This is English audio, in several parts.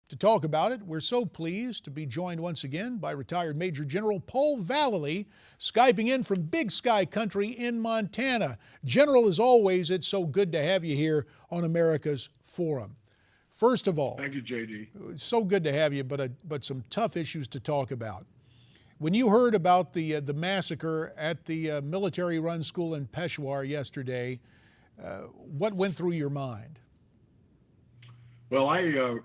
To talk about it, we're so pleased to be joined once again by retired Major General Paul Vallely, Skyping in from Big Sky Country in Montana. General, as always, it's so good to have you here on America's Forum. First of all, thank you, JD. So good to have you, but some tough issues to talk about. When you heard about the massacre at the military-run school in Peshawar yesterday, what went through your mind? Well, I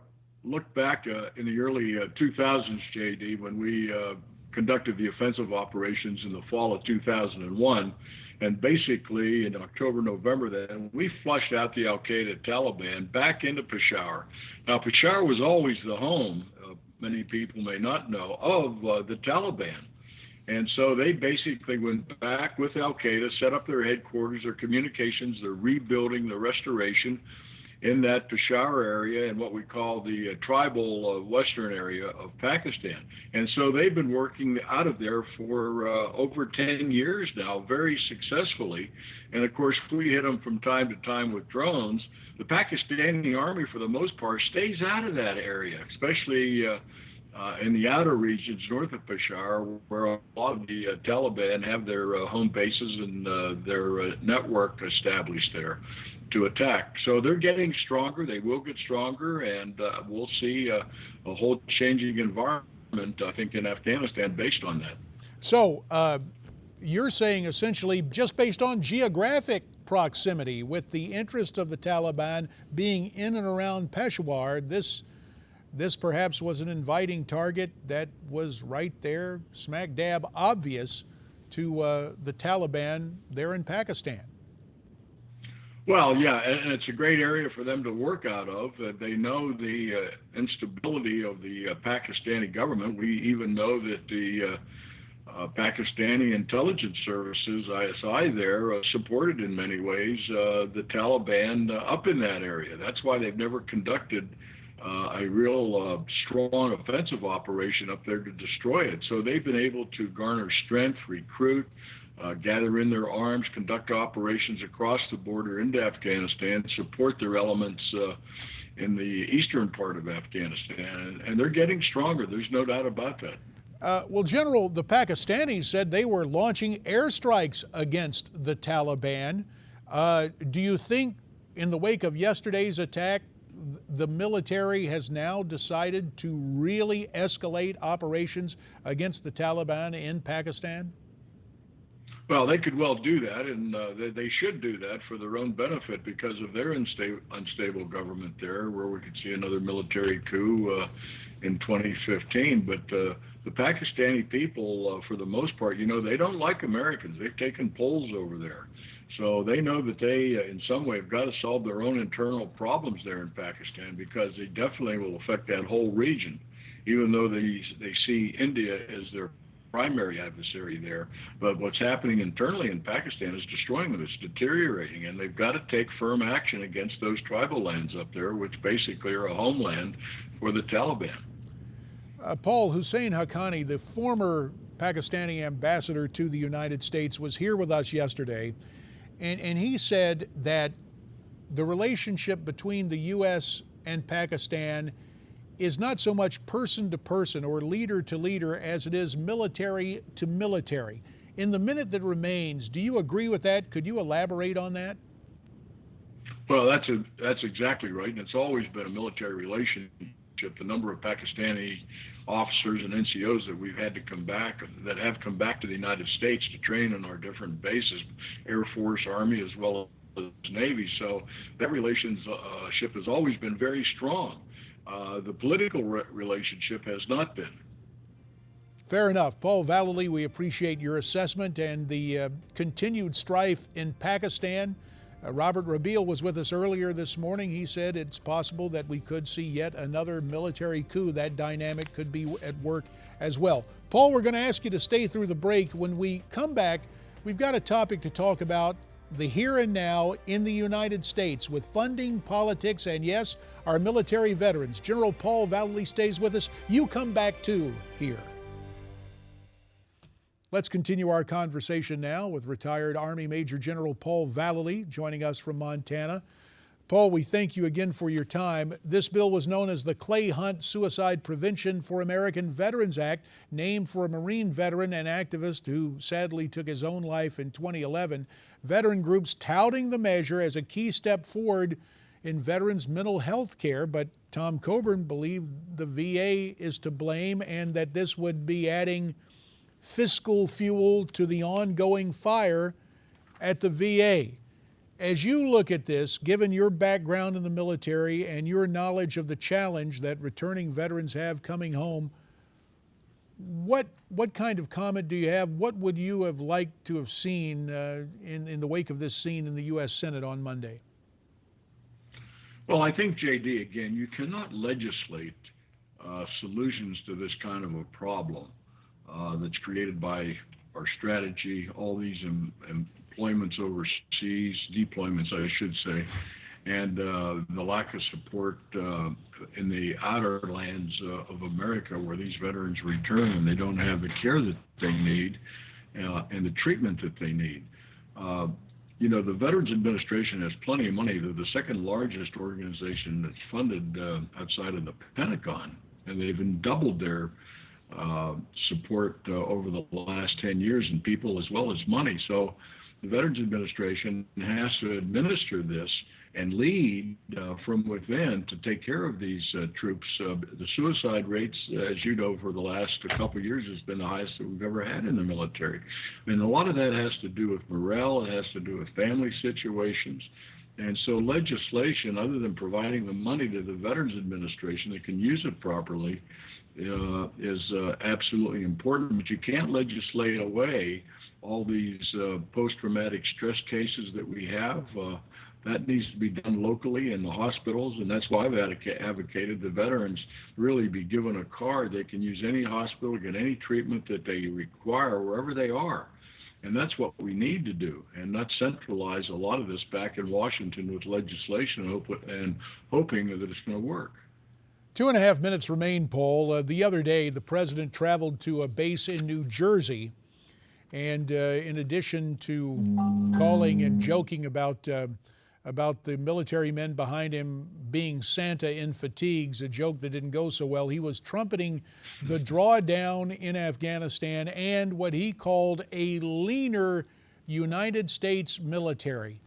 look back in the early 2000s, JD, when we conducted the offensive operations in the fall of 2001. And basically in October, November then, we flushed out the Al-Qaeda Taliban back into Peshawar. Now, Peshawar was always the home, many people may not know, of the Taliban. And so they basically went back with Al-Qaeda, set up their headquarters, their communications, their rebuilding, the restoration in that Peshawar area and what we call the tribal western area of Pakistan. And so they've been working out of there for over 10 years now, very successfully. And of course, we hit them from time to time with drones. The Pakistani army, for the most part, stays out of that area, especially in the outer regions north of Peshawar, where a lot of the Taliban have their home bases and their network established there to attack. So they're getting stronger. They will get stronger, and we'll see a whole changing environment, I think, in Afghanistan based on that. So you're saying essentially just based on geographic proximity, with the interest of the Taliban being in and around Peshawar, this perhaps was an inviting target that was right there, smack dab obvious to the Taliban there in Pakistan. Well, yeah, and it's a great area for them to work out of. They know the instability of the Pakistani government. We even know that the Pakistani intelligence services, ISI there, supported in many ways the Taliban up in that area. That's why they've never conducted a real strong offensive operation up there to destroy it. So they've been able to garner strength, recruit, gather in their arms, conduct operations across the border into Afghanistan, support their elements in the eastern part of Afghanistan, and they're getting stronger. There's no doubt about that. Well, General, the Pakistanis said they were launching airstrikes against the Taliban. Do you think, in the wake of yesterday's attack, the military has now decided to really escalate operations against the Taliban in Pakistan? Well, they could well do that, and they should do that for their own benefit because of their unstable government there, where we could see another military coup in 2015. But the Pakistani people, for the most part, they don't like Americans. They've taken polls over there. So they know that they, in some way, have got to solve their own internal problems there in Pakistan, because they definitely will affect that whole region, even though they see India as their primary adversary there. But what's happening internally in Pakistan is destroying them. It's deteriorating, and they've got to take firm action against those tribal lands up there, which basically are a homeland for the Taliban. Paul, Hussein Haqqani, the former Pakistani ambassador to the United States, was here with us yesterday, and he said that the relationship between the U.S. and Pakistan is not so much person to person or leader to leader as it is military to military. In the minute that remains, do you agree with that? Could you elaborate on that? Well, that's exactly right, and it's always been a military relationship. The number of Pakistani officers and NCOs that we've had to come back, that have come back to the United States to train in our different bases, Air Force, Army, as well as Navy. So that relationship has always been very strong. The political relationship has not been. Fair enough. Paul Vallely, we appreciate your assessment and the continued strife in Pakistan. Robert Rabil was with us earlier this morning. He said it's possible that we could see yet another military coup. That dynamic could be at work as well. Paul, we're going to ask you to stay through the break. When we come back, we've got a topic to talk about: the here and now in the United States with funding, politics, and yes, our military veterans. General Paul Vallely stays with us. You come back too here. Let's continue our conversation now with retired Army Major General Paul Vallely, joining us from Montana. Paul, we thank you again for your time. This bill was known as the Clay Hunt Suicide Prevention for American Veterans Act, named for a Marine veteran and activist who sadly took his own life in 2011. Veteran groups touting the measure as a key step forward in veterans' mental health care, but Tom Coburn believed the VA is to blame and that this would be adding fiscal fuel to the ongoing fire at the VA. As you look at this, given your background in the military and your knowledge of the challenge that returning veterans have coming home, what kind of comment do you have? What would you have liked to have seen in the wake of this scene in the U.S. Senate on Monday? Well, I think, J.D., again, you cannot legislate solutions to this kind of a problem that's created by our strategy, all these employments overseas, deployments, I should say, and the lack of support in the outer lands of America where these veterans return and they don't have the care that they need and the treatment that they need. You know, the Veterans Administration has plenty of money. They're the second largest organization that's funded outside of the Pentagon, and they've been doubled their support over the last 10 years in people as well as money. So the Veterans Administration has to administer this and lead from within to take care of these troops. The suicide rates, as you know, for the last couple of years has been the highest that we've ever had in the military. And a lot of that has to do with morale. It has to do with family situations. And so legislation, other than providing the money to the Veterans Administration that can use it properly, is absolutely important. But you can't legislate away all these post-traumatic stress cases that we have. That needs to be done locally in the hospitals, and that's why I've advocated the veterans really be given a card. They can use any hospital, get any treatment that they require wherever they are. And that's what we need to do, and not centralize a lot of this back in Washington with legislation and hoping that it's going to work. 2.5 minutes remain, Paul. The other day, the president traveled to a base in New Jersey, and in addition to calling and joking about the military men behind him being Santa in fatigues, a joke that didn't go so well, he was trumpeting the drawdown in Afghanistan and what he called a leaner United States military.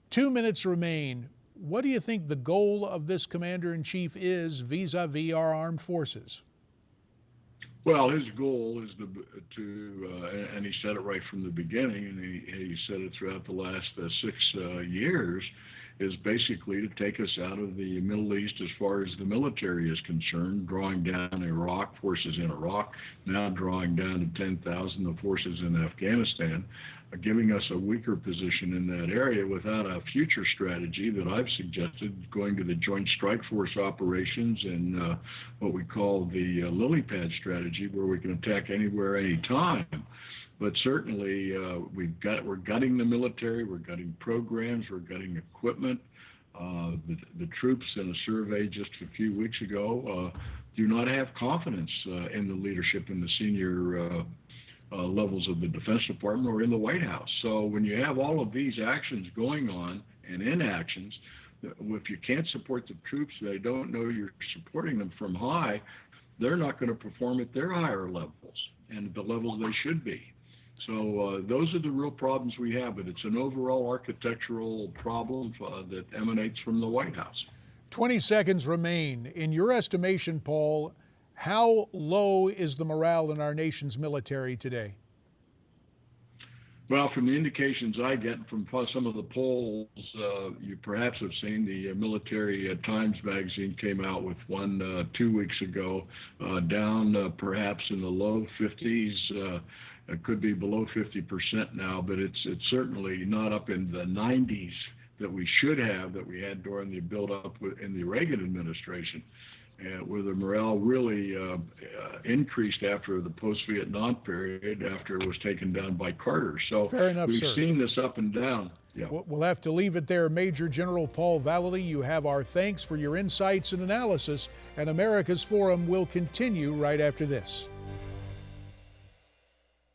2 minutes remain. What do you think the goal of this commander-in-chief is vis-a-vis our armed forces? Well, his goal is to and he said it right from the beginning, and he said it throughout the last 6 years, is basically to take us out of the Middle East as far as the military is concerned, drawing down Iraq, forces in Iraq, now drawing down to 10,000 the forces in Afghanistan, giving us a weaker position in that area without a future strategy that I've suggested, going to the Joint Strike Force operations and what we call the lily pad strategy, where we can attack anywhere, anytime. But certainly we're gutting the military, we're gutting programs, we're gutting equipment. The troops in a survey just a few weeks ago do not have confidence in the leadership in the senior levels of the Defense Department or in the White House. So when you have all of these actions going on and inactions, if you can't support the troops, they don't know you're supporting them from high, they're not going to perform at their higher levels and the levels they should be. So those are the real problems we have, but it's an overall architectural problem that emanates from the White House. 20 seconds remain. In your estimation, Paul, how low is the morale in our nation's military today? Well, from the indications I get from some of the polls, you perhaps have seen the Military Times magazine came out with one 2 weeks ago, down perhaps in the low 50s. It could be below 50% now, but it's certainly not up in the 90s that we should have, that we had during the build-up in the Reagan administration, where the morale really increased after the post-Vietnam period, after it was taken down by Carter. So fair enough, we've sir. seen this up and down. Yeah. We'll have to leave it there. Major General Paul Vallely, you have our thanks for your insights and analysis, and America's Forum will continue right after this.